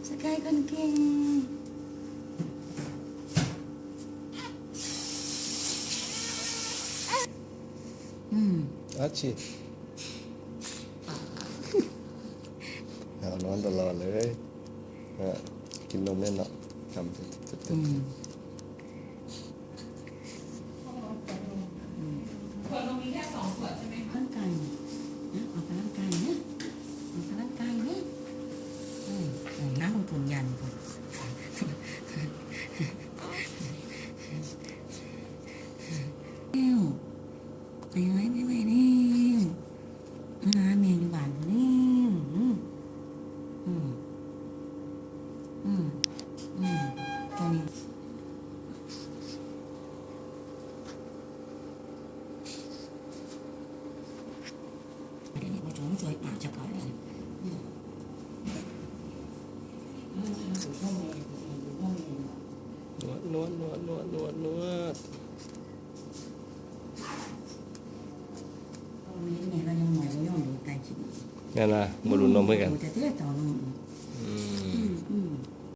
สกายคนเก่งอาชีเอานอนตลอดเลยกินนมแน่นอนทำขวดนมมีแค่2 ขวดใช่ไหมคะ ร่างกายนะออกกำลังกายนะออกกำลังกายนะน้ำมันถุนยันก่อนเอ้วไปไว้ไม่ไหวนี่น้ำเมียอยู่บ้านนี่ตอนนี้เดี๋ยวนี้มาช่วยอาบจะก่อนเลยนวดเนี่ยเรายังหมายว่าย่อมดูใต้ชิ้น นั่นนะมาดูนมเพื่อนกัน จะเท่ต่อนม